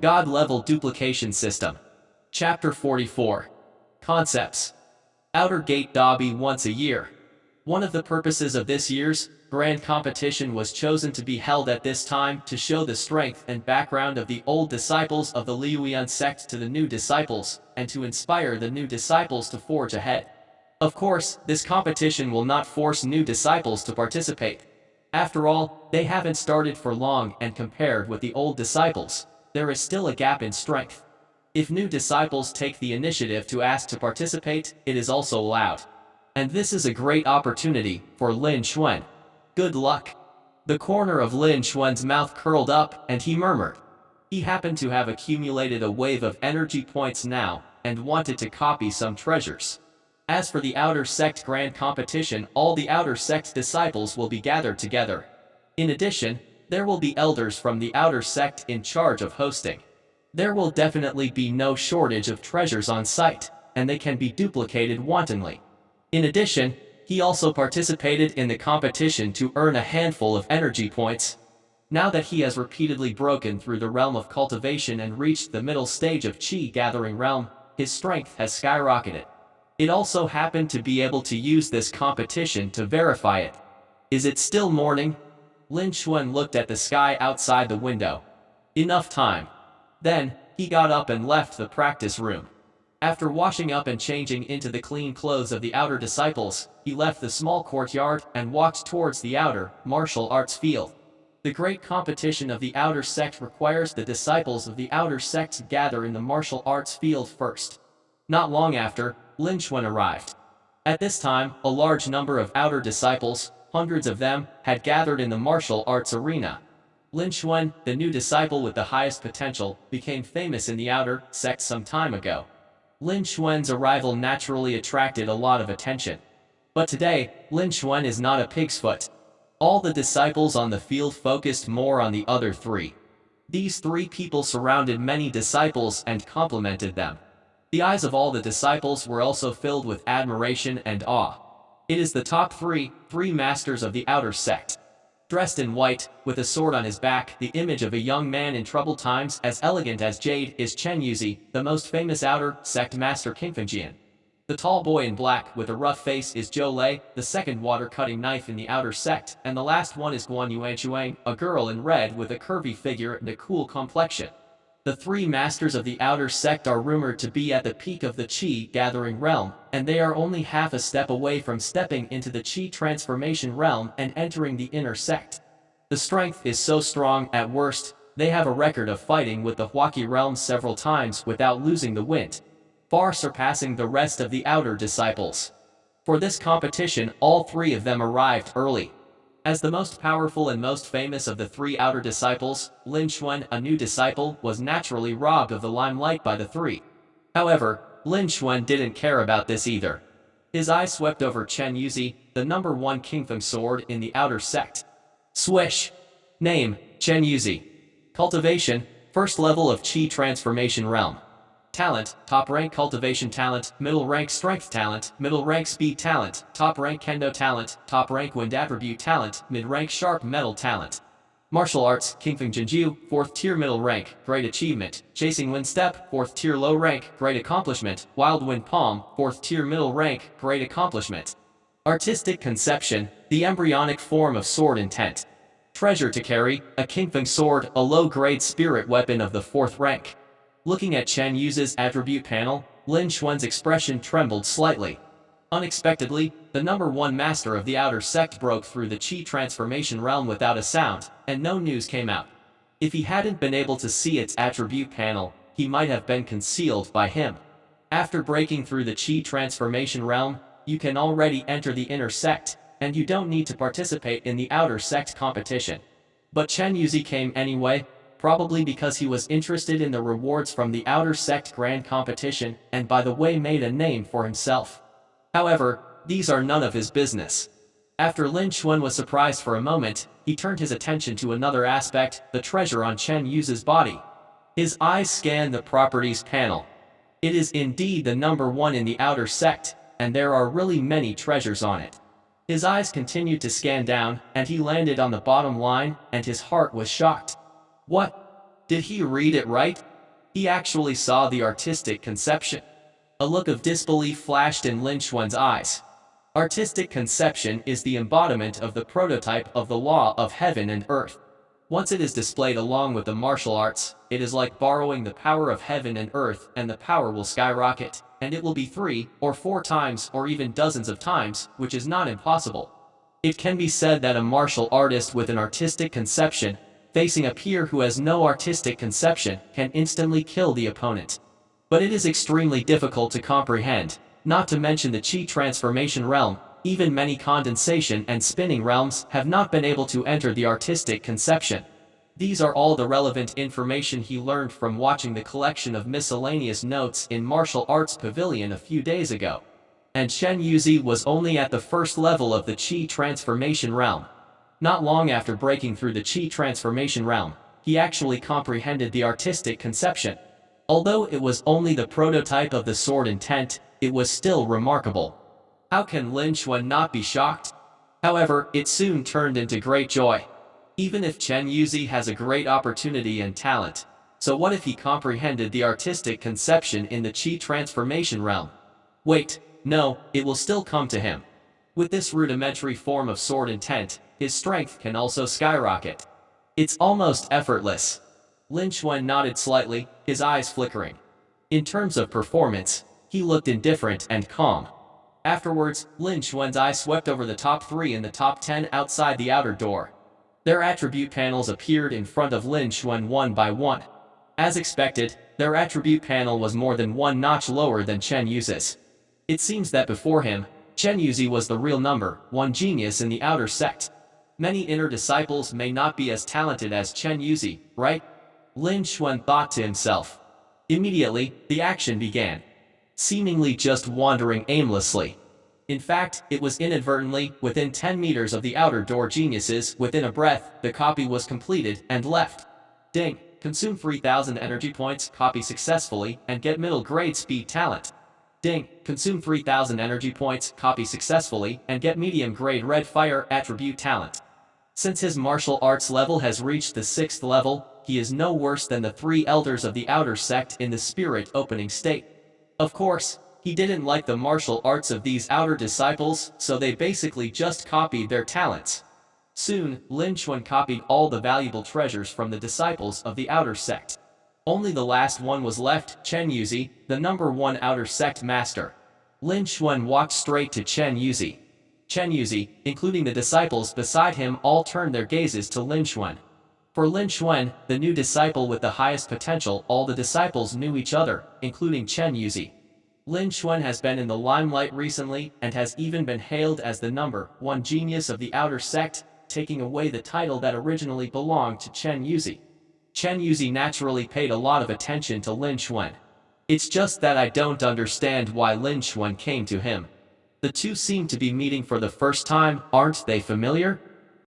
God-level duplication system. Chapter 44. Concepts. Outer Gate Dobby once a year. One of the purposes of this year's grand competition was chosen to be held at this time to show the strength and background of the old disciples of the Liuyan sect to the new disciples, and to inspire the new disciples to forge ahead. Of course, this competition will not force new disciples to participate. After all, they haven't started for long, and compared with the old disciples, there is still a gap in strength. If new disciples take the initiative to ask to participate, it is also allowed. And this is a great opportunity for Lin Xuan. Good luck. The corner of Lin Xuan's mouth curled up, and he murmured. He happened to have accumulated a wave of energy points now, and wanted to copy some treasures. As for the Outer Sect Grand Competition, all the Outer Sect disciples will be gathered together. In addition, there will be elders from the Outer Sect in charge of hosting. There will definitely be no shortage of treasures on site, and they can be duplicated wantonly. In addition, he also participated in the competition to earn a handful of energy points. Now that he has repeatedly broken through the realm of cultivation and reached the middle stage of Qi gathering realm, his strength has skyrocketed. It also happened to be able to use this competition to verify it. Is it still morning? Lin Xuan looked at the sky outside the window. Enough time. Then, he got up and left the practice room. After washing up and changing into the clean clothes of the outer disciples, he left the small courtyard and walked towards the outer martial arts field. The great competition of the outer sect requires the disciples of the outer sect to gather in the martial arts field first. Not long after, Lin Xuan arrived. At this time, a large number of outer disciples, hundreds of them, had gathered in the martial arts arena. Lin Xuan, the new disciple with the highest potential, became famous in the outer sect some time ago. Lin Xuan's arrival naturally attracted a lot of attention. But today, Lin Xuan is not a pig's foot. All the disciples on the field focused more on the other three. These three people surrounded many disciples and complimented them. The eyes of all the disciples were also filled with admiration and awe. It is the top three masters of the outer sect. Dressed in white, with a sword on his back, the image of a young man in troubled times as elegant as jade, is Chen Yuzi, the most famous outer sect master Qingfengjian. The tall boy in black with a rough face is Zhou Lei, the second water-cutting knife in the outer sect, and the last one is Guan Yuanchuang, a girl in red with a curvy figure and a cool complexion. The three masters of the outer sect are rumored to be at the peak of the Qi gathering realm, and they are only half a step away from stepping into the Qi transformation realm and entering the inner sect. The strength is so strong, at worst, they have a record of fighting with the Huaqi realm several times without losing the wind, far surpassing the rest of the outer disciples. For this competition, all three of them arrived early. As the most powerful and most famous of the three outer disciples, Lin Xuan, a new disciple, was naturally robbed of the limelight by the three. However, Lin Xuan didn't care about this either. His eye swept over Chen Yuzi, the number one Qingfeng sword in the outer sect. Swish! Name, Chen Yuzi. Cultivation, first level of Qi transformation realm. Talent, top rank cultivation talent, middle rank strength talent, middle rank speed talent, top rank kendo talent, top rank wind attribute talent, mid rank sharp metal talent. Martial arts, Qingfeng Jinjiu, 4th tier middle rank, great achievement. Chasing wind step, 4th tier low rank, great accomplishment. Wild wind palm, 4th tier middle rank, great accomplishment. Artistic conception, the embryonic form of sword intent. Treasure to carry, a Qingfeng sword, a low grade spirit weapon of the 4th rank. Looking at Chen Yuzi's attribute panel, Lin Xuan's expression trembled slightly. Unexpectedly, the number one master of the outer sect broke through the Qi transformation realm without a sound, and no news came out. If he hadn't been able to see its attribute panel, he might have been concealed by him. After breaking through the Qi transformation realm, you can already enter the inner sect, and you don't need to participate in the outer sect competition. But Chen Yuzi came anyway, probably because he was interested in the rewards from the outer sect grand competition, and by the way made a name for himself. However, these are none of his business. After Lin Xuan was surprised for a moment, he turned his attention to another aspect, the treasure on Chen Yuzi's body. His eyes scanned the properties panel. It is indeed the number one in the outer sect, and there are really many treasures on it. His eyes continued to scan down, and he landed on the bottom line, and his heart was shocked. What? Did he read it right? He actually saw the artistic conception. A look of disbelief flashed in Lin Xuan's eyes. Artistic conception is the embodiment of the prototype of the law of heaven and earth. Once it is displayed along with the martial arts, it is like borrowing the power of heaven and earth, and the power will skyrocket, and it will be 3 or 4 times or even dozens of times, which is not impossible. It can be said that a martial artist with an artistic conception, facing a peer who has no artistic conception, can instantly kill the opponent. But it is extremely difficult to comprehend, not to mention the chi transformation realm. Even many condensation and spinning realms have not been able to enter the artistic conception. These are all the relevant information he learned from watching the collection of miscellaneous notes in Martial Arts Pavilion a few days ago. And Chen Yuzi was only at the first level of the chi transformation realm. Not long after breaking through the chi transformation realm, he actually comprehended the artistic conception. Although it was only the prototype of the sword intent, it was still remarkable. How can Lin Xuan not be shocked? However, it soon turned into great joy. Even if Chen Yuzi has a great opportunity and talent, so what if he comprehended the artistic conception in the chi transformation realm? Wait, no, it will still come to him. With this rudimentary form of sword intent, his strength can also skyrocket. It's almost effortless. Lin Xuan nodded slightly, his eyes flickering. In terms of performance, he looked indifferent and calm. Afterwards, Lin Xuan's eye swept over the top 3 and the top 10 outside the outer door. Their attribute panels appeared in front of Lin Xuan one by one. As expected, their attribute panel was more than 1 notch lower than Chen Yuzi's. It seems that before him, Chen Yuzi was the real number 1 genius in the outer sect. Many inner disciples may not be as talented as Chen Yuzi, right? Lin Xuan thought to himself. Immediately, the action began. Seemingly just wandering aimlessly. In fact, it was inadvertently, within 10 meters of the outer door geniuses, within a breath, the copy was completed and left. Ding, consume 3000 energy points, copy successfully, and get middle grade speed talent. Ding, consume 3000 energy points, copy successfully, and get medium grade red fire attribute talent. Since his martial arts level has reached the 6th level, he is no worse than the 3 elders of the outer sect in the spirit opening state. Of course, he didn't like the martial arts of these outer disciples, so they basically just copied their talents. Soon, Lin Xuan copied all the valuable treasures from the disciples of the outer sect. Only the last one was left, Chen Yuzi, the number 1 outer sect master. Lin Xuan walked straight to Chen Yuzi. Chen Yuzi, including the disciples beside him, all turned their gazes to Lin Xuan. For Lin Xuan, the new disciple with the highest potential, all the disciples knew each other, including Chen Yuzi. Lin Xuan has been in the limelight recently and has even been hailed as the number 1 genius of the outer sect, taking away the title that originally belonged to Chen Yuzi. Chen Yuzi naturally paid a lot of attention to Lin Xuan. It's just that I don't understand why Lin Xuan came to him. The two seem to be meeting for the first time, aren't they familiar?